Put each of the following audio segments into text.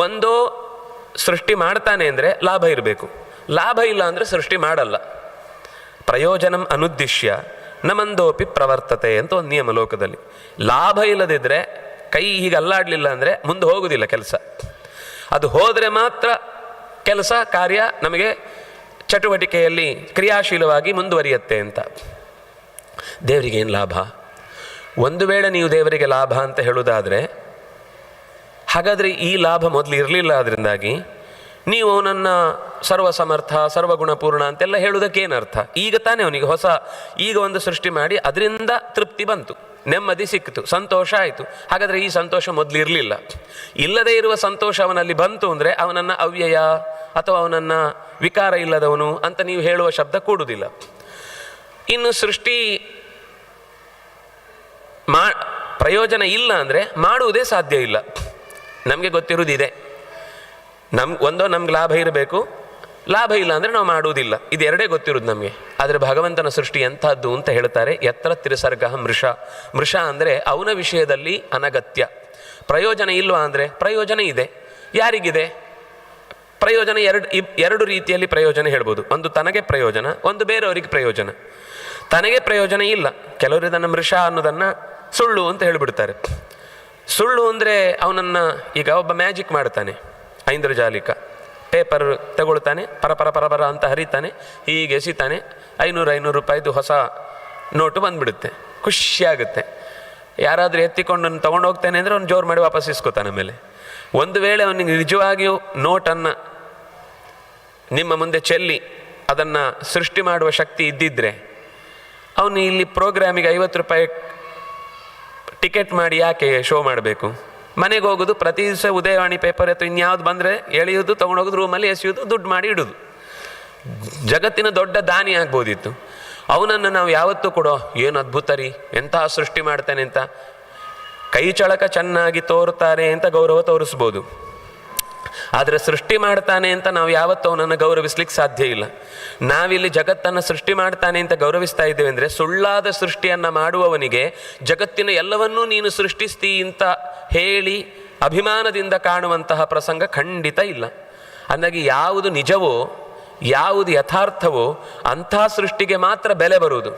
ಒಂದೋ ಸೃಷ್ಟಿ ಮಾಡ್ತಾನೆ ಅಂದರೆ ಲಾಭ ಇರಬೇಕು, ಲಾಭ ಇಲ್ಲ ಅಂದರೆ ಸೃಷ್ಟಿ ಮಾಡಲ್ಲ. ಪ್ರಯೋಜನಂ ಅನುದ್ದಿಶ್ಯ ನಮಂದೋಪಿ ಪ್ರವರ್ತತೆ ಅಂತ ಒಂದು ನಿಯಮ ಲೋಕದಲ್ಲಿ. ಲಾಭ ಇಲ್ಲದಿದ್ದರೆ, ಕೈ ಹೀಗೆ ಅಲ್ಲಾಡಲಿಲ್ಲ ಅಂದರೆ ಮುಂದೆ ಹೋಗೋದಿಲ್ಲ ಕೆಲಸ. ಅದು ಹೋದರೆ ಮಾತ್ರ ಕೆಲಸ ಕಾರ್ಯ ನಮಗೆ ಚಟುವಟಿಕೆಯಲ್ಲಿ ಕ್ರಿಯಾಶೀಲವಾಗಿ ಮುಂದುವರಿಯುತ್ತೆ ಅಂತ. ದೇವರಿಗೇನು ಲಾಭ? ಒಂದು ವೇಳೆ ನೀವು ದೇವರಿಗೆ ಲಾಭ ಅಂತ ಹೇಳೋದಾದರೆ, ಹಾಗಾದರೆ ಈ ಲಾಭ ಮೊದಲು ಇರಲಿಲ್ಲ. ಅದರಿಂದಾಗಿ ನೀವು ಅವನನ್ನು ಸರ್ವಸಮರ್ಥ ಸರ್ವಗುಣಪೂರ್ಣ ಅಂತೆಲ್ಲ ಹೇಳೋದಕ್ಕೇನರ್ಥ? ಈಗ ತಾನೇ ಅವನಿಗೆ ಈಗ ಒಂದು ಸೃಷ್ಟಿ ಮಾಡಿ ಅದರಿಂದ ತೃಪ್ತಿ ಬಂತು, ನೆಮ್ಮದಿ ಸಿಕ್ಕಿತು, ಸಂತೋಷ ಆಯಿತು. ಹಾಗಾದರೆ ಈ ಸಂತೋಷ ಮೊದಲು ಇರಲಿಲ್ಲ. ಇಲ್ಲದೇ ಇರುವ ಸಂತೋಷ ಅವನಲ್ಲಿ ಬಂತು ಅಂದರೆ ಅವನನ್ನು ಅವ್ಯಯ ಅಥವಾ ಅವನನ್ನು ವಿಕಾರ ಇಲ್ಲದವನು ಅಂತ ನೀವು ಹೇಳುವ ಶಬ್ದ ಕೂಡುವುದಿಲ್ಲ. ಇನ್ನು ಸೃಷ್ಟಿ ಪ್ರಯೋಜನ ಇಲ್ಲ ಅಂದರೆ ಮಾಡುವುದೇ ಸಾಧ್ಯ ಇಲ್ಲ. ನಮಗೆ ಗೊತ್ತಿರುವುದಿದೆ, ಒಂದೋ ನಮ್ಗೆ ಲಾಭ ಇರಬೇಕು, ಲಾಭ ಇಲ್ಲ ಅಂದರೆ ನಾವು ಮಾಡುವುದಿಲ್ಲ. ಇದೆರಡೇ ಗೊತ್ತಿರೋದು ನಮಗೆ. ಆದರೆ ಭಗವಂತನ ಸೃಷ್ಟಿ ಎಂಥದ್ದು ಅಂತ ಹೇಳ್ತಾರೆ, ಯತ್ರ ತ್ರಿಸರ್ಗ ಮೃಷ. ಮೃಷ ಅಂದರೆ ಅವನ ವಿಷಯದಲ್ಲಿ ಅನಗತ್ಯ. ಪ್ರಯೋಜನ ಇಲ್ವಾ ಅಂದರೆ ಪ್ರಯೋಜನ ಇದೆ. ಯಾರಿಗಿದೆ ಪ್ರಯೋಜನ? ಎರಡು ರೀತಿಯಲ್ಲಿ ಪ್ರಯೋಜನ ಹೇಳ್ಬೋದು. ಒಂದು ತನಗೆ ಪ್ರಯೋಜನ, ಒಂದು ಬೇರೆಯವರಿಗೆ ಪ್ರಯೋಜನ. ತನಗೆ ಪ್ರಯೋಜನ ಇಲ್ಲ. ಕೆಲವರು ಇದನ್ನು ಮೃಷ ಅನ್ನೋದನ್ನು ಸುಳ್ಳು ಅಂತ ಹೇಳಿಬಿಡ್ತಾರೆ. ಸುಳ್ಳು ಅಂದರೆ ಅವನನ್ನು, ಈಗ ಒಬ್ಬ ಮ್ಯಾಜಿಕ್ ಮಾಡ್ತಾನೆ, ಐಂದ್ರಜಾಲಿಕ ಪೇಪರ್ ತಗೊಳ್ತಾನೆ, ಪರಪರ ಅಂತ ಹರಿತಾನೆ, ಹೀಗೆ ಎಸಿತಾನೆ, 500 ರೂಪಾಯಿದು ಹೊಸ ನೋಟು ಬಂದುಬಿಡುತ್ತೆ. ಖುಷಿಯಾಗುತ್ತೆ. ಯಾರಾದರೂ ಎತ್ತಿಕೊಂಡು ತೊಗೊಂಡೋಗ್ತಾನೆ ಅಂದರೆ ಅವ್ನು ಜೋರು ಮಾಡಿ ವಾಪಸ್ ಇಸ್ಕೊತಾನೆ. ಆಮೇಲೆ ಒಂದು ವೇಳೆ ಅವನಿಗೆ ನಿಜವಾಗಿಯೂ ನೋಟನ್ನು ನಿಮ್ಮ ಮುಂದೆ ಚೆಲ್ಲಿ ಅದನ್ನು ಸೃಷ್ಟಿ ಮಾಡುವ ಶಕ್ತಿ ಇದ್ದಿದ್ದರೆ, ಅವನು ಇಲ್ಲಿ ಪ್ರೋಗ್ರಾಮಿಗೆ 50 ರೂಪಾಯಿ ಟಿಕೆಟ್ ಮಾಡಿ ಯಾಕೆ ಶೋ ಮಾಡಬೇಕು? ಮನೆಗೆ ಹೋಗೋದು, ಪ್ರತಿ ದಿವಸ ಉದಯವಾಣಿ ಪೇಪರ್ ಅಥವಾ ಇನ್ಯಾವುದು ಬಂದರೆ ಎಳೆಯೋದು, ತೊಗೊಂಡೋಗೋದು, ರೂಮಲ್ಲಿ ಎಸೆಯೋದು, ದುಡ್ಡು ಮಾಡಿ ಇಡೋದು. ಜಗತ್ತಿನ ದೊಡ್ಡ ದಾನಿ ಆಗ್ಬೋದಿತ್ತು. ಅವನನ್ನು ನಾವು ಯಾವತ್ತೂ ಕೊಡೋ ಏನು ಅದ್ಭುತ ರೀ, ಎಂತಹ ಸೃಷ್ಟಿ ಮಾಡ್ತಾನೆ ಅಂತ, ಕೈ ಚಳಕ ಚೆನ್ನಾಗಿ ತೋರ್ತಾರೆ ಅಂತ ಗೌರವ ತೋರಿಸ್ಬೋದು. ಆದರೆ ಸೃಷ್ಟಿ ಮಾಡ್ತಾನೆ ಅಂತ ನಾವು ಯಾವತ್ತೂ ಅವನನ್ನು ಗೌರವಿಸ್ಲಿಕ್ಕೆ ಸಾಧ್ಯ ಇಲ್ಲ. ನಾವಿಲ್ಲಿ ಜಗತ್ತನ್ನು ಸೃಷ್ಟಿ ಮಾಡ್ತಾನೆ ಅಂತ ಗೌರವಿಸ್ತಾ ಇದ್ದೇವೆ ಅಂದರೆ, ಸುಳ್ಳಾದ ಸೃಷ್ಟಿಯನ್ನು ಮಾಡುವವನಿಗೆ ಜಗತ್ತಿನ ಎಲ್ಲವನ್ನೂ ನೀನು ಸೃಷ್ಟಿಸ್ತೀ ಅಂತ ಹೇಳಿ ಅಭಿಮಾನದಿಂದ ಕಾಣುವಂತಹ ಪ್ರಸಂಗ ಖಂಡಿತ ಇಲ್ಲ. ಅಂದಾಗಿ ಯಾವುದು ನಿಜವೋ, ಯಾವುದು ಯಥಾರ್ಥವೋ ಅಂಥ ಸೃಷ್ಟಿಗೆ ಮಾತ್ರ ಬೆಲೆ ಬರುವುದು.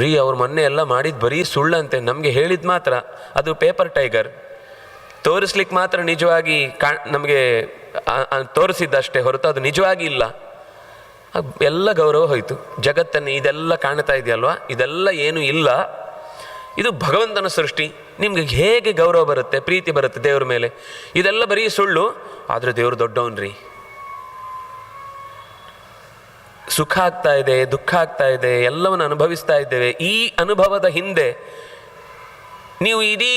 ರೀ ಅವ್ರು ಮೊನ್ನೆ ಎಲ್ಲ ಮಾಡಿದ್ದು ಬರೀ ಸುಳ್ಳಂತೆ, ನಮಗೆ ಹೇಳಿದ ಮಾತ್ರ ಅದು ಪೇಪರ್ ಟೈಗರ್, ತೋರಿಸ್ಲಿಕ್ಕೆ ಮಾತ್ರ ನಿಜವಾಗಿ ನಮಗೆ ತೋರಿಸಿದ್ದಷ್ಟೇ ಹೊರತು ಅದು ನಿಜವಾಗಿ ಇಲ್ಲ. ಎಲ್ಲ ಗೌರವ ಹೋಯಿತು. ಜಗತ್ತನ್ನು ಇದೆಲ್ಲ ಕಾಣ್ತಾ ಇದೆಯಲ್ವ, ಇದೆಲ್ಲ ಏನೂ ಇಲ್ಲ, ಇದು ಭಗವಂತನ ಸೃಷ್ಟಿ. ನಿಮ್ಗೆ ಹೇಗೆ ಗೌರವ ಬರುತ್ತೆ, ಪ್ರೀತಿ ಬರುತ್ತೆ ದೇವ್ರ ಮೇಲೆ? ಇದೆಲ್ಲ ಬರೀ ಸುಳ್ಳು, ಆದರೆ ದೇವರು ದೊಡ್ಡವನ್ರಿ. ಸುಖ ಆಗ್ತಾ ಇದೆ, ದುಃಖ ಆಗ್ತಾ ಇದೆ, ಎಲ್ಲವನ್ನು ಅನುಭವಿಸ್ತಾ ಇದ್ದೇವೆ. ಈ ಅನುಭವದ ಹಿಂದೆ ನೀವು ಇಡೀ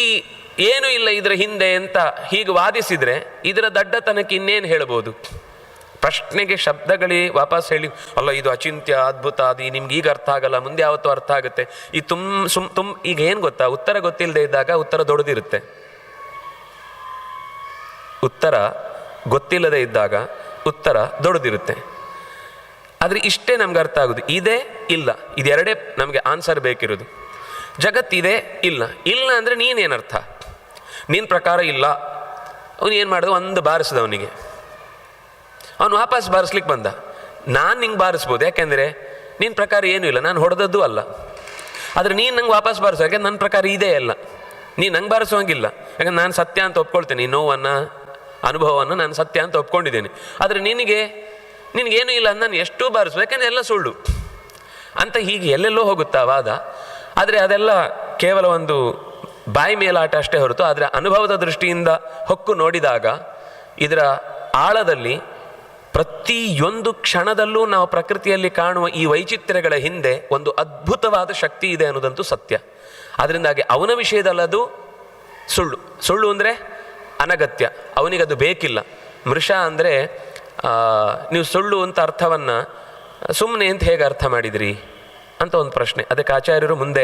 ಏನೂ ಇಲ್ಲ ಇದರ ಹಿಂದೆ ಅಂತ ಹೀಗೆ ವಾದಿಸಿದರೆ ಇದರ ದಡ್ಡತನಕ್ಕೆ ಇನ್ನೇನು ಹೇಳ್ಬೋದು? ಪ್ರಶ್ನೆಗೆ ಶಬ್ದಗಳೇ ವಾಪಸ್ ಹೇಳಿ, ಅಲ್ಲ ಇದು ಅಚಿಂತ್ಯ ಅದ್ಭುತ, ಅದು ನಿಮ್ಗೆ ಈಗ ಅರ್ಥ ಆಗಲ್ಲ, ಮುಂದೆ ಯಾವತ್ತೂ ಅರ್ಥ ಆಗುತ್ತೆ. ಈ ಈಗ ಏನು ಗೊತ್ತಾ, ಉತ್ತರ ಗೊತ್ತಿಲ್ಲದೆ ಇದ್ದಾಗ ಉತ್ತರ ದೊಡ್ಡದಿರುತ್ತೆ. ಉತ್ತರ ಗೊತ್ತಿಲ್ಲದೆ ಇದ್ದಾಗ ಉತ್ತರ ದೊಡ್ಡದಿರುತ್ತೆ. ಆದರೆ ಇಷ್ಟೇ ನಮ್ಗೆ ಅರ್ಥ ಆಗೋದು, ಇದೆ ಇಲ್ಲ, ಇದೆರಡೇ ನಮಗೆ ಆನ್ಸರ್ ಬೇಕಿರೋದು. ಜಗತ್ತಿದೆ ಇಲ್ಲ, ಇಲ್ಲ ಅಂದರೆ ನೀನೇನರ್ಥ? ನಿನ್ನ ಪ್ರಕಾರ ಇಲ್ಲ. ಅವನು ಏನು ಮಾಡಿದ, ಒಂದು ಬಾರಿಸಿದವನಿಗೆ ಅವನು ವಾಪಸ್ ಬಾರಿಸ್ಲಿಕ್ಕೆ ಬಂದ. ನಾನು ನಿಂಗೆ ಬಾರಿಸ್ಬೋದು, ಯಾಕೆಂದರೆ ನಿನ್ನ ಪ್ರಕಾರ ಏನೂ ಇಲ್ಲ, ನಾನು ಹೊಡೆದದ್ದು ಅಲ್ಲ. ಆದರೆ ನೀನು ನಂಗೆ ವಾಪಸ್ ಬಾರಿಸೋ, ಯಾಕೆಂದ್ರೆ ನನ್ನ ಪ್ರಕಾರ ಇದೇ ಅಲ್ಲ, ನೀನು ನಂಗೆ ಬಾರಿಸೋಂಗಿಲ್ಲ. ಯಾಕಂದ್ರೆ ನಾನು ಸತ್ಯ ಅಂತ ಒಪ್ಕೊಳ್ತೇನೆ, ಈ ನೋವನ್ನು ಅನುಭವವನ್ನು ನಾನು ಸತ್ಯ ಅಂತ ಒಪ್ಕೊಂಡಿದ್ದೇನೆ. ಆದರೆ ನಿನಗೇನೂ ಇಲ್ಲ ನಾನು ಎಷ್ಟು ಬಾರಿಸ್ಬೇಕು, ಯಾಕೆಂದರೆ ಎಲ್ಲ ಸುಳ್ಳು ಅಂತ ಹೀಗೆ ಎಲ್ಲೆಲ್ಲೋ ಹೋಗುತ್ತಾ ವಾದ. ಆದರೆ ಅದೆಲ್ಲ ಕೇವಲ ಒಂದು ಬಾಯಿ ಮೇಲಾಟ ಅಷ್ಟೇ ಹೊರತು, ಆದರೆ ಅನುಭವದ ದೃಷ್ಟಿಯಿಂದ ಹೊಕ್ಕು ನೋಡಿದಾಗ ಇದರ ಆಳದಲ್ಲಿ ಪ್ರತಿಯೊಂದು ಕ್ಷಣದಲ್ಲೂ ನಾವು ಪ್ರಕೃತಿಯಲ್ಲಿ ಕಾಣುವ ಈ ವೈಚಿತ್ರ್ಯಗಳ ಹಿಂದೆ ಒಂದು ಅದ್ಭುತವಾದ ಶಕ್ತಿ ಇದೆ ಅನ್ನೋದಂತೂ ಸತ್ಯ. ಅದರಿಂದಾಗಿ ಅವನ ವಿಷಯದಲ್ಲದು ಸುಳ್ಳು ಅಂದರೆ ಅನಗತ್ಯ, ಅವನಿಗದು ಬೇಕಿಲ್ಲ. ಮೃಷ ಅಂದರೆ ನೀವು ಸುಳ್ಳು ಅಂತ ಅರ್ಥವನ್ನು ಸುಮ್ಮನೆ ಅಂತ ಹೇಗೆ ಅರ್ಥ ಮಾಡಿದಿರಿ ಅಂತ ಒಂದು ಪ್ರಶ್ನೆ. ಅದಕ್ಕೆ ಆಚಾರ್ಯರು ಮುಂದೆ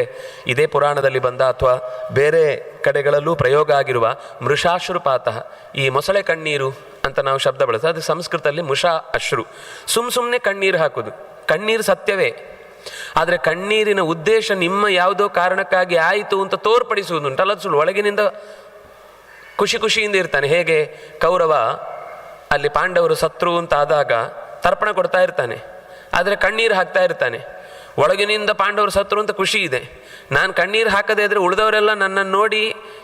ಇದೇ ಪುರಾಣದಲ್ಲಿ ಬಂದ ಅಥವಾ ಬೇರೆ ಕಡೆಗಳಲ್ಲೂ ಪ್ರಯೋಗ ಆಗಿರುವ ಮೃಷಾಶ್ರುಪಾತ, ಈ ಮೊಸಳೆ ಕಣ್ಣೀರು ಅಂತ ನಾವು ಶಬ್ದ ಬಳಸ್ತೇವೆ, ಅದು ಸಂಸ್ಕೃತದಲ್ಲಿ ಮುಷಾ ಅಶ್ರು, ಸುಮ್ಮನೆ ಕಣ್ಣೀರು ಹಾಕೋದು. ಕಣ್ಣೀರು ಸತ್ಯವೇ, ಆದರೆ ಕಣ್ಣೀರಿನ ಉದ್ದೇಶ ನಿಮ್ಮ ಯಾವುದೋ ಕಾರಣಕ್ಕಾಗಿ ಆಯಿತು ಅಂತ ತೋರ್ಪಡಿಸುವುದುಂಟಲ್ಲ, ಅದು ಸುಳ್ಳು. ಒಳಗಿನಿಂದ ಖುಷಿ ಖುಷಿಯಿಂದ ಇರ್ತಾನೆ. ಹೇಗೆ ಕೌರವ ಅಲ್ಲಿ ಪಾಂಡವರು ಸತ್ರು ಅಂತ ಆದಾಗ ತರ್ಪಣ ಕೊಡ್ತಾ ಇರ್ತಾನೆ, ಆದರೆ ಕಣ್ಣೀರು ಹಾಕ್ತಾ ಇರ್ತಾನೆ. ಒಳಗಿನಿಂದ ಪಾಂಡವರು ಸತ್ರು ಅಂತ ಖುಷಿ ಇದೆ. ನಾನು ಕಣ್ಣೀರು ಹಾಕದೇ ಇದ್ರೆ ಉಳಿದವರೆಲ್ಲ ನನ್ನನ್ನು ನೋಡಿ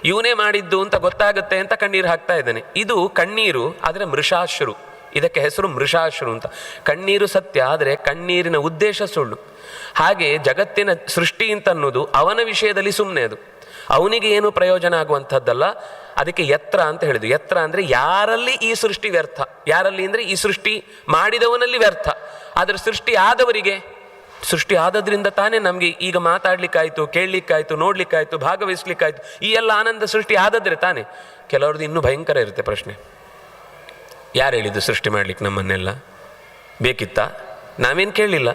ಇವನೇ ಮಾಡಿದ್ದು ಅಂತ ಗೊತ್ತಾಗುತ್ತೆ ಅಂತ ಕಣ್ಣೀರು ಹಾಕ್ತಾ ಇದ್ದಾನೆ. ಇದು ಕಣ್ಣೀರು, ಆದರೆ ಮೃಷಾಶ್ರು. ಇದಕ್ಕೆ ಹೆಸರು ಮೃಷಾಶ್ರು ಅಂತ. ಕಣ್ಣೀರು ಸತ್ಯ, ಆದರೆ ಕಣ್ಣೀರಿನ ಉದ್ದೇಶ ಸುಳ್ಳು. ಹಾಗೆ ಜಗತ್ತಿನ ಸೃಷ್ಟಿ ಅಂತ ಅನ್ನೋದು ಅವನ ವಿಷಯದಲ್ಲಿ ಸುಮ್ಮನೆ, ಅದು ಅವನಿಗೆ ಏನು ಪ್ರಯೋಜನ ಆಗುವಂಥದ್ದಲ್ಲ. ಅದಕ್ಕೆ ಯತ್ರ ಅಂತ ಹೇಳಿದ್ದು. ಯತ್ರ ಅಂದರೆ ಯಾರಲ್ಲಿ ಈ ಸೃಷ್ಟಿ ವ್ಯರ್ಥ, ಯಾರಲ್ಲಿ ಅಂದರೆ ಈ ಸೃಷ್ಟಿ ಮಾಡಿದವನಲ್ಲಿ ವ್ಯರ್ಥ. ಆದರೆ ಸೃಷ್ಟಿ ಆದವರಿಗೆ, ಸೃಷ್ಟಿ ಆದದ್ರಿಂದ ತಾನೇ ನಮಗೆ ಈಗ ಮಾತಾಡ್ಲಿಕ್ಕಾಯ್ತು, ಕೇಳಲಿಕ್ಕಾಯ್ತು, ನೋಡ್ಲಿಕ್ಕಾಯ್ತು, ಭಾಗವಹಿಸ್ಲಿಕ್ಕಾಯ್ತು. ಈ ಎಲ್ಲ ಆನಂದ ಸೃಷ್ಟಿ ಆದದ್ರೆ ತಾನೇ. ಕೆಲವ್ರದ್ದು ಇನ್ನೂ ಭಯಂಕರ ಇರುತ್ತೆ ಪ್ರಶ್ನೆ. ಯಾರು ಹೇಳಿದ್ದು ಸೃಷ್ಟಿ ಮಾಡ್ಲಿಕ್ಕೆ ನಮ್ಮನ್ನೆಲ್ಲ? ಬೇಕಿತ್ತಾ? ನಾವೇನು ಕೇಳಲಿಲ್ಲ.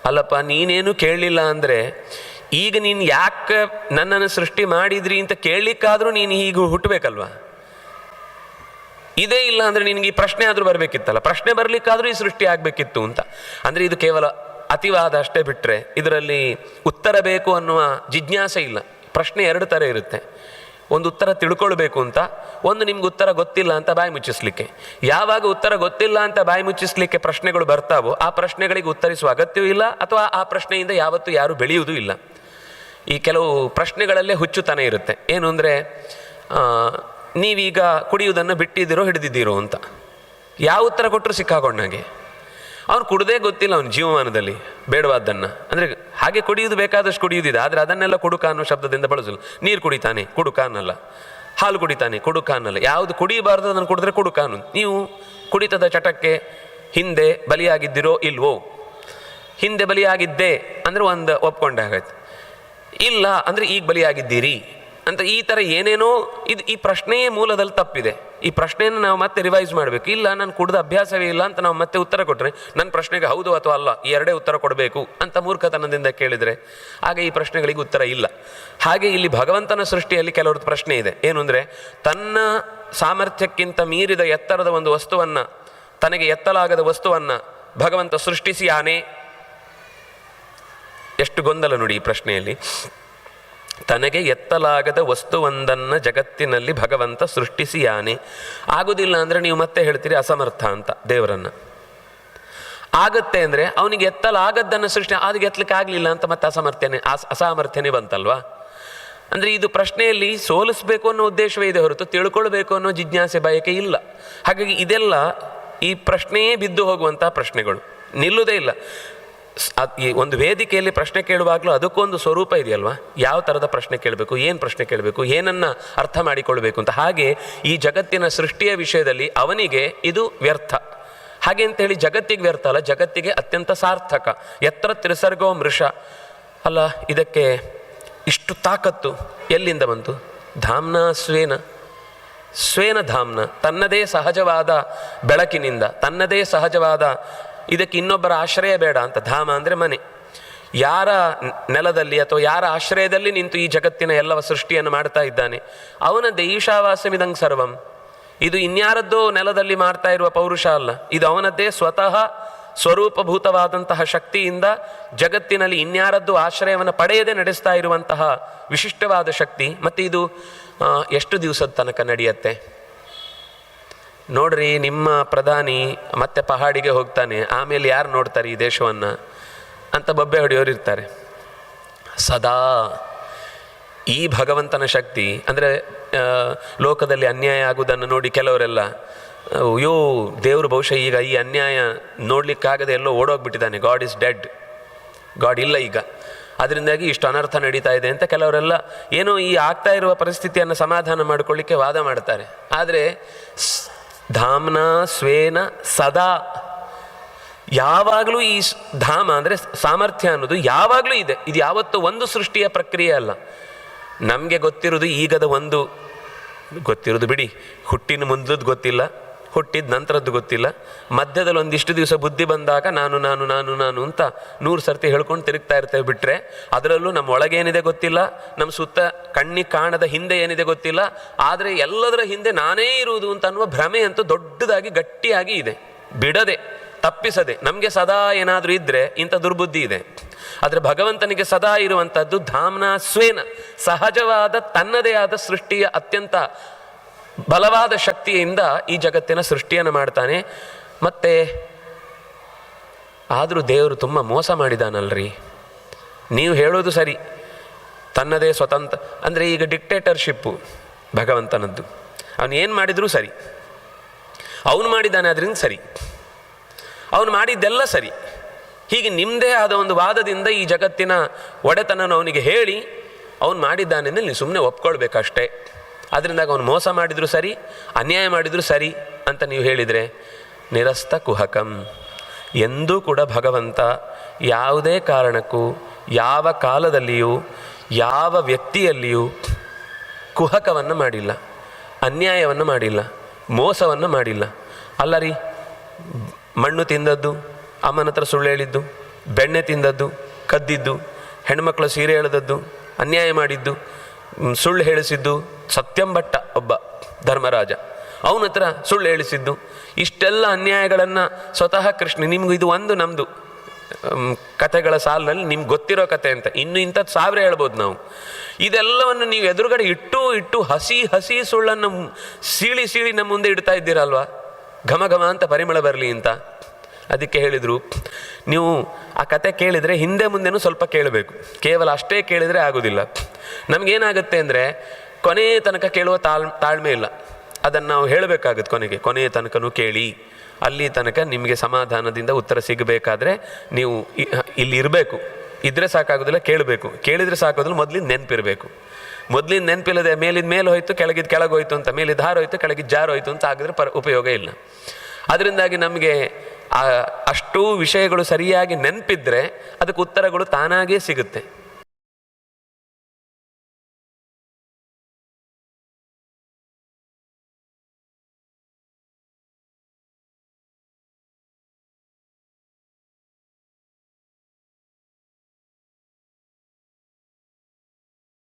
ಅಲ್ಲಪ್ಪ, ನೀನೇನು ಕೇಳಲಿಲ್ಲ ಅಂದರೆ ಈಗ ನೀನು ಯಾಕೆ ನನ್ನನ್ನು ಸೃಷ್ಟಿ ಮಾಡಿದ್ರಿ ಅಂತ ಕೇಳಲಿಕ್ಕಾದರೂ ನೀನು ಹೀಗೆ ಹುಟ್ಟಬೇಕಲ್ವ? ಇದೇ ಇಲ್ಲ ಅಂದರೆ ನಿನಗೆ ಈ ಪ್ರಶ್ನೆ ಆದರೂ ಬರಬೇಕಿತ್ತಲ್ಲ. ಪ್ರಶ್ನೆ ಬರಲಿಕ್ಕಾದರೂ ಈ ಸೃಷ್ಟಿ ಆಗಬೇಕಿತ್ತು ಅಂತ. ಅಂದರೆ ಇದು ಕೇವಲ ಅತಿವಾದ ಅಷ್ಟೇ ಬಿಟ್ಟರೆ ಇದರಲ್ಲಿ ಉತ್ತರ ಬೇಕು ಅನ್ನುವ ಜಿಜ್ಞಾಸೆ ಇಲ್ಲ. ಪ್ರಶ್ನೆ ಎರಡು ಥರ ಇರುತ್ತೆ. ಒಂದು ಉತ್ತರ ತಿಳ್ಕೊಳ್ಬೇಕು ಅಂತ, ಒಂದು ನಿಮ್ಗೆ ಉತ್ತರ ಗೊತ್ತಿಲ್ಲ ಅಂತ ಬಾಯಿ ಮುಚ್ಚಿಸ್ಲಿಕ್ಕೆ. ಯಾವಾಗ ಉತ್ತರ ಗೊತ್ತಿಲ್ಲ ಅಂತ ಬಾಯಿ ಮುಚ್ಚಿಸ್ಲಿಕ್ಕೆ ಪ್ರಶ್ನೆಗಳು ಬರ್ತಾವೋ ಆ ಪ್ರಶ್ನೆಗಳಿಗೆ ಉತ್ತರಿಸುವ ಅಗತ್ಯವೂ ಇಲ್ಲ, ಅಥವಾ ಆ ಪ್ರಶ್ನೆಯಿಂದ ಯಾವತ್ತೂ ಯಾರೂ ಬೆಳೆಯುವುದೂ ಇಲ್ಲ. ಈ ಕೆಲವು ಪ್ರಶ್ನೆಗಳಲ್ಲೇ ಹುಚ್ಚುತನ ಇರುತ್ತೆ. ಏನು ಅಂದರೆ, ನೀವೀಗ ಕುಡಿಯುವುದನ್ನು ಬಿಟ್ಟಿದ್ದೀರೋ ಹಿಡಿದಿದ್ದೀರೋ ಅಂತ ಯಾವ ಉತ್ತರ ಕೊಟ್ಟರು ಸಿಕ್ಕಾಕೊಂಡಾಗೆ. ಅವ್ನು ಕುಡ್ದೇ ಗೊತ್ತಿಲ್ಲ ಅವನ ಜೀವಮಾನದಲ್ಲಿ ಬೇಡವಾದ್ದನ್ನು. ಅಂದರೆ ಹಾಗೆ ಕುಡಿಯುವುದು ಬೇಕಾದಷ್ಟು ಕುಡಿಯುವುದಿದೆ, ಆದರೆ ಅದನ್ನೆಲ್ಲ ಕುಡುಕ ಅನ್ನೋ ಶಬ್ದದಿಂದ ಬಳಸಲು. ನೀರು ಕುಡಿತಾನೆ ಕುಡುಕ ಅನ್ನಲ್ಲ, ಹಾಲು ಕುಡಿತಾನೆ ಕುಡುಕ ಅನ್ನಲ್ಲ. ಯಾವುದು ಕುಡಿಯಬಾರ್ದು ಅದನ್ನು ಕುಡಿದ್ರೆ ಕುಡುಕ ಅನ್ನೋದು. ನೀವು ಕುಡಿತದ ಚಟಕ್ಕೆ ಹಿಂದೆ ಬಲಿಯಾಗಿದ್ದಿರೋ ಇಲ್ವೋ? ಹಿಂದೆ ಬಲಿಯಾಗಿದ್ದೆ ಅಂದರೆ ಒಂದು ಒಪ್ಕೊಂಡೆ ಆಗಾಯ್ತು. ಇಲ್ಲ ಅಂದರೆ ಈಗ ಬಲಿಯಾಗಿದ್ದೀರಿ ಅಂತ ಈ ಥರ ಏನೇನೋ ಇದು. ಈ ಪ್ರಶ್ನೆಯೇ ಮೂಲದಲ್ಲಿ ತಪ್ಪಿದೆ. ಈ ಪ್ರಶ್ನೆಯನ್ನು ನಾವು ಮತ್ತೆ ರಿವೈಸ್ ಮಾಡಬೇಕು. ಇಲ್ಲ, ನಾನು ಕುಡಿದ ಅಭ್ಯಾಸವೇ ಇಲ್ಲ ಅಂತ ನಾವು ಮತ್ತೆ ಉತ್ತರ ಕೊಟ್ಟರೆ ನನ್ನ ಪ್ರಶ್ನೆಗೆ ಹೌದು ಅಥವಾ ಅಲ್ಲ ಈ ಎರಡೇ ಉತ್ತರ ಕೊಡಬೇಕು ಅಂತ ಮೂರ್ಖತನದಿಂದ ಕೇಳಿದರೆ ಆಗ ಈ ಪ್ರಶ್ನೆಗಳಿಗೆ ಉತ್ತರ ಇಲ್ಲ. ಹಾಗೆ ಇಲ್ಲಿ ಭಗವಂತನ ಸೃಷ್ಟಿಯಲ್ಲಿ ಕೆಲವ್ರದ್ದು ಪ್ರಶ್ನೆ ಇದೆ. ಏನು ಅಂದರೆ, ತನ್ನ ಸಾಮರ್ಥ್ಯಕ್ಕಿಂತ ಮೀರಿದ ಎತ್ತರದ ಒಂದು ವಸ್ತುವನ್ನು, ತನಗೆ ಎತ್ತಲಾಗದ ವಸ್ತುವನ್ನು ಭಗವಂತ ಸೃಷ್ಟಿಸಿಯಾನೆ. ಎಷ್ಟು ಗೊಂದಲ ನೋಡಿ ಈ ಪ್ರಶ್ನೆಯಲ್ಲಿ. ತನಗೆ ಎತ್ತಲಾಗದ ವಸ್ತುವೊಂದನ್ನು ಜಗತ್ತಿನಲ್ಲಿ ಭಗವಂತ ಸೃಷ್ಟಿಸಿಯಾನೆ. ಆಗುವುದಿಲ್ಲ ಅಂದರೆ ನೀವು ಮತ್ತೆ ಹೇಳ್ತೀರಿ ಅಸಮರ್ಥ ಅಂತ ದೇವರನ್ನು. ಆಗುತ್ತೆ ಅಂದರೆ ಅವನಿಗೆ ಎತ್ತಲಾಗದ್ದನ್ನು ಸೃಷ್ಟಿ, ಅದಕ್ಕೆ ಎತ್ತಲಿಕ್ಕೆ ಆಗಲಿಲ್ಲ ಅಂತ ಮತ್ತೆ ಅಸಾಮರ್ಥ್ಯನೇ ಬಂತಲ್ವಾ? ಅಂದರೆ ಇದು ಪ್ರಶ್ನೆಯಲ್ಲಿ ಸೋಲಿಸಬೇಕು ಅನ್ನೋ ಉದ್ದೇಶವೇ ಇದೆ ಹೊರತು ತಿಳ್ಕೊಳ್ಬೇಕು ಅನ್ನೋ ಜಿಜ್ಞಾಸೆ ಬಯಕೆ ಇಲ್ಲ. ಹಾಗಾಗಿ ಇದೆಲ್ಲ ಈ ಪ್ರಶ್ನೆಯೇ ಬಿದ್ದು ಹೋಗುವಂಥ ಪ್ರಶ್ನೆಗಳು, ನಿಲ್ಲುವುದೇ ಇಲ್ಲ. ಈ ಒಂದು ವೇದಿಕೆಯಲ್ಲಿ ಪ್ರಶ್ನೆ ಕೇಳುವಾಗಲೂ ಅದಕ್ಕೊಂದು ಸ್ವರೂಪ ಇದೆಯಲ್ವ? ಯಾವ ಥರದ ಪ್ರಶ್ನೆ ಕೇಳಬೇಕು, ಏನು ಪ್ರಶ್ನೆ ಕೇಳಬೇಕು, ಏನನ್ನು ಅರ್ಥ ಮಾಡಿಕೊಳ್ಬೇಕು ಅಂತ. ಹಾಗೆ ಈ ಜಗತ್ತಿನ ಸೃಷ್ಟಿಯ ವಿಷಯದಲ್ಲಿ ಅವನಿಗೆ ಇದು ವ್ಯರ್ಥ. ಹಾಗೆ ಅಂತೇಳಿ ಜಗತ್ತಿಗೆ ವ್ಯರ್ಥ ಅಲ್ಲ, ಜಗತ್ತಿಗೆ ಅತ್ಯಂತ ಸಾರ್ಥಕ. ಎತ್ತರ ತ್ರಿಸರ್ಗೋ ಮೃಷ ಅಲ್ಲ, ಇದಕ್ಕೆ ಇಷ್ಟು ತಾಕತ್ತು ಎಲ್ಲಿಂದ ಬಂತು? ಧಾಮ್ನ ಸ್ವೇನ ಧಾಮ್ನ, ತನ್ನದೇ ಸಹಜವಾದ ಬೆಳಕಿನಿಂದ, ತನ್ನದೇ ಸಹಜವಾದ, ಇದಕ್ಕೆ ಇನ್ನೊಬ್ಬರ ಆಶ್ರಯ ಬೇಡ ಅಂತ. ಧಾಮ ಅಂದರೆ ಮನೆ. ಯಾರ ನೆಲದಲ್ಲಿ ಅಥವಾ ಯಾರ ಆಶ್ರಯದಲ್ಲಿ ನಿಂತು ಈ ಜಗತ್ತಿನ ಎಲ್ಲವ ಸೃಷ್ಟಿಯನ್ನು ಮಾಡ್ತಾ ಇದ್ದಾನೆ ಅವನದ್ದೇ. ಈಶಾವಾಸ್ಯಮಿದಂಗ್ ಸರ್ವಂ. ಇದು ಇನ್ಯಾರದ್ದೋ ನೆಲದಲ್ಲಿ ಮಾಡ್ತಾ ಇರುವ ಪೌರುಷ ಅಲ್ಲ, ಇದು ಅವನದ್ದೇ ಸ್ವತಃ ಸ್ವರೂಪಭೂತವಾದಂತಹ ಶಕ್ತಿಯಿಂದ ಜಗತ್ತಿನಲ್ಲಿ ಇನ್ಯಾರದ್ದು ಆಶ್ರಯವನ್ನು ಪಡೆಯದೆ ನಡೆಸ್ತಾ ಇರುವಂತಹ ವಿಶಿಷ್ಟವಾದ ಶಕ್ತಿ. ಮತ್ತು ಇದು ಎಷ್ಟು ದಿವಸದ ತನಕ ನಡೆಯುತ್ತೆ ನೋಡ್ರಿ. ನಿಮ್ಮ ಪ್ರಧಾನಿ ಮತ್ತೆ ಪಹಾಡಿಗೆ ಹೋಗ್ತಾನೆ, ಆಮೇಲೆ ಯಾರು ನೋಡ್ತಾರೆ ಈ ದೇಶವನ್ನು ಅಂತ ಬೊಬ್ಬೆ ಹೊಡೆಯೋರು ಇರ್ತಾರೆ. ಸದಾ ಈ ಭಗವಂತನ ಶಕ್ತಿ ಅಂದರೆ ಲೋಕದಲ್ಲಿ ಅನ್ಯಾಯ ಆಗುವುದನ್ನು ನೋಡಿ ಕೆಲವರೆಲ್ಲ, ಅಯ್ಯೋ ದೇವರು ಬಹುಶಃ ಈಗ ಈ ಅನ್ಯಾಯ ನೋಡಲಿಕ್ಕಾಗದೆ ಎಲ್ಲೋ ಓಡೋಗ್ಬಿಟ್ಟಿದ್ದಾನೆ, ಗಾಡ್ ಇಸ್ ಡೆಡ್, ಗಾಡ್ ಇಲ್ಲ ಈಗ, ಅದರಿಂದಾಗಿ ಇಷ್ಟು ಅನರ್ಥ ನಡೀತಾ ಇದೆ ಅಂತ ಕೆಲವರೆಲ್ಲ ಏನೋ ಈ ಆಗ್ತಾ ಇರುವ ಪರಿಸ್ಥಿತಿಯನ್ನು ಸಮಾಧಾನ ಮಾಡಿಕೊಳ್ಳಿಕ್ಕೆ ವಾದ ಮಾಡ್ತಾರೆ. ಆದರೆ ಧಾಮ್ನ ಸ್ವೇನ ಸದಾ, ಯಾವಾಗಲೂ ಈ ಧಾಮ ಅಂದರೆ ಸಾಮರ್ಥ್ಯ ಅನ್ನೋದು ಯಾವಾಗಲೂ ಇದೆ. ಇದು ಯಾವತ್ತೂ ಒಂದು ಸೃಷ್ಟಿಯ ಪ್ರಕ್ರಿಯೆ ಅಲ್ಲ. ನಮಗೆ ಗೊತ್ತಿರೋದು ಈಗದ ಒಂದು ಗೊತ್ತಿರೋದು ಬಿಡಿ, ಹುಟ್ಟಿನ ಮುಂದದ್ದು ಗೊತ್ತಿಲ್ಲ, ಹುಟ್ಟಿದ ನಂತರದ್ದು ಗೊತ್ತಿಲ್ಲ, ಮಧ್ಯದಲ್ಲಿ ಒಂದಿಷ್ಟು ದಿವಸ ಬುದ್ಧಿ ಬಂದಾಗ ನಾನು ನಾನು ನಾನು ನಾನು ಅಂತ 100 ಸರ್ತಿ ಹೇಳ್ಕೊಂಡು ತಿರುಗ್ತಾ ಇರ್ತೇವೆ. ಬಿಟ್ಟರೆ ಅದರಲ್ಲೂ ನಮ್ಮ ಒಳಗೇನಿದೆ ಗೊತ್ತಿಲ್ಲ, ನಮ್ಮ ಸುತ್ತ ಕಣ್ಣಿಗೆ ಕಾಣದ ಹಿಂದೆ ಏನಿದೆ ಗೊತ್ತಿಲ್ಲ. ಆದರೆ ಎಲ್ಲದರ ಹಿಂದೆ ನಾನೇ ಇರುವುದು ಅಂತ ಅನ್ನುವ ಭ್ರಮೆ ಅಂತೂ ದೊಡ್ಡದಾಗಿ ಗಟ್ಟಿಯಾಗಿ ಇದೆ, ಬಿಡದೆ ತಪ್ಪಿಸದೆ. ನಮಗೆ ಸದಾ ಏನಾದರೂ ಇದ್ದರೆ ಇಂಥ ದುರ್ಬುದ್ಧಿ ಇದೆ. ಆದರೆ ಭಗವಂತನಿಗೆ ಸದಾ ಇರುವಂಥದ್ದು ಧಾಮ್ನಾ ಸ್ವೇನ, ಸಹಜವಾದ ತನ್ನದೇ ಆದ ಸೃಷ್ಟಿಯ ಅತ್ಯಂತ ಬಲವಾದ ಶಕ್ತಿಯಿಂದ ಈ ಜಗತ್ತಿನ ಸೃಷ್ಟಿಯನ್ನು ಮಾಡ್ತಾನೆ. ಮತ್ತೆ ಆದರೂ ದೇವರು ತುಂಬ ಮೋಸ ಮಾಡಿದಾನಲ್ರಿ. ನೀವು ಹೇಳೋದು ಸರಿ, ತನ್ನದೇ ಸ್ವತಂತ್ರ ಅಂದರೆ ಈಗ ಡಿಕ್ಟೇಟರ್ಶಿಪ್ಪು ಭಗವಂತನದ್ದು. ಅವನು ಏನು ಮಾಡಿದರೂ ಸರಿ, ಅವನು ಮಾಡಿದ್ದಾನೆ ಅದರಿಂದ ಸರಿ, ಅವನು ಮಾಡಿದ್ದೆಲ್ಲ ಸರಿ. ಹೀಗೆ ನಿಮ್ಮದೇ ಆದ ಒಂದು ವಾದದಿಂದ ಈ ಜಗತ್ತಿನ ಒಡೆತನನು ಅವನಿಗೆ ಹೇಳಿ ಅವನು ಮಾಡಿದ್ದಾನೆ ಅಂದರೆ ನೀವು ಸುಮ್ಮನೆ ಒಪ್ಕೊಳ್ಬೇಕಷ್ಟೇ. ಅದರಿಂದಾಗ ಅವನು ಮೋಸ ಮಾಡಿದರೂ ಸರಿ, ಅನ್ಯಾಯ ಮಾಡಿದರೂ ಸರಿ ಅಂತ ನೀವು ಹೇಳಿದರೆ ನಿರಸ್ತ ಕುಹಕಂ. ಎಂದೂ ಕೂಡ ಭಗವಂತ ಯಾವುದೇ ಕಾರಣಕ್ಕೂ ಯಾವ ಕಾಲದಲ್ಲಿಯೂ ಯಾವ ವ್ಯಕ್ತಿಯಲ್ಲಿಯೂ ಕುಹಕವನ್ನು ಮಾಡಿಲ್ಲ, ಅನ್ಯಾಯವನ್ನು ಮಾಡಿಲ್ಲ, ಮೋಸವನ್ನು ಮಾಡಿಲ್ಲ. ಅಲ್ಲ ರೀ, ಮಣ್ಣು ತಿಂದದ್ದು, ಅಮ್ಮನ ಹತ್ರ ಸುಳ್ಳು ಹೇಳಿದ್ದು, ಬೆಣ್ಣೆ ತಿಂದದ್ದು, ಕದ್ದಿದ್ದು, ಹೆಣ್ಮಕ್ಳು ಸೀರೆ ಎಳೆದದ್ದು, ಅನ್ಯಾಯ ಮಾಡಿದ್ದು, ಸುಳ್ಳು ಹೇಳಿಸಿದ್ದು, ಸತ್ಯಂಭಟ್ಟ ಒಬ್ಬ ಧರ್ಮರಾಜ ಅವನ ಹತ್ರ ಸುಳ್ಳು ಹೇಳಿಸಿದ್ದು, ಇಷ್ಟೆಲ್ಲ ಅನ್ಯಾಯಗಳನ್ನು ಸ್ವತಃ ಕೃಷ್ಣ, ನಿಮ್ಗೆ ಇದು ಒಂದು ನಮ್ಮದು ಕಥೆಗಳ ಸಾಲಿನಲ್ಲಿ ನಿಮ್ಗೆ ಗೊತ್ತಿರೋ ಕತೆ ಅಂತ ಇನ್ನೂ ಇಂಥದ್ದು 1000 ಹೇಳ್ಬೋದು ನಾವು. ಇದೆಲ್ಲವನ್ನು ನೀವು ಎದುರುಗಡೆ ಇಟ್ಟು ಹಸಿ ಸುಳ್ಳನ್ನು ಸೀಳಿ ನಮ್ಮ ಮುಂದೆ ಇಡ್ತಾ ಇದ್ದೀರಲ್ವ, ಘಮ ಘಮ ಅಂತ ಪರಿಮಳ ಬರಲಿ ಅಂತ. ಅದಕ್ಕೆ ಹೇಳಿದರು, ನೀವು ಆ ಕತೆ ಕೇಳಿದರೆ ಹಿಂದೆ ಮುಂದೆನೂ ಸ್ವಲ್ಪ ಕೇಳಬೇಕು, ಕೇವಲ ಅಷ್ಟೇ ಕೇಳಿದರೆ ಆಗೋದಿಲ್ಲ. ನಮಗೇನಾಗುತ್ತೆ ಅಂದರೆ ಕೊನೆಯ ತನಕ ಕೇಳುವ ತಾಳ್ಮೆ ಇಲ್ಲ, ಅದನ್ನು ನಾವು ಹೇಳಬೇಕಾಗುತ್ತೆ. ಕೊನೆಯ ತನಕನೂ ಕೇಳಿ, ಅಲ್ಲಿ ತನಕ ನಿಮಗೆ ಸಮಾಧಾನದಿಂದ ಉತ್ತರ ಸಿಗಬೇಕಾದ್ರೆ ನೀವು ಇಲ್ಲಿ ಇರಬೇಕು. ಇದ್ರೆ ಸಾಕಾಗೋದಿಲ್ಲ, ಕೇಳಬೇಕು. ಕೇಳಿದರೆ ಸಾಕೋದಿಲ್ಲ, ಮೊದಲಿಂದ ನೆನಪಿರಬೇಕು. ಮೊದಲಿಂದ ನೆನಪಿಲ್ಲದೆ ಮೇಲಿಂದ ಮೇಲೆ ಹೋಯ್ತು, ಕೆಳಗಿದ್ದು ಕೆಳಗೆ ಹೋಯ್ತು ಅಂತ, ಮೇಲಿದ್ದು ಹಾರು ಹೋಯ್ತು, ಕೆಳಗಿದ್ದು ಜಾರು ಹೋಯ್ತು ಅಂತ ಆಗಿದ್ರೆ ಉಪಯೋಗ ಇಲ್ಲ. ಅದರಿಂದಾಗಿ ನಮಗೆ ಅಷ್ಟೂ ವಿಷಯಗಳು ಸರಿಯಾಗಿ ನೆನಪಿದ್ರೆ ಅದಕ್ಕೆ ಉತ್ತರಗಳು ತಾನಾಗೇ ಸಿಗುತ್ತೆ.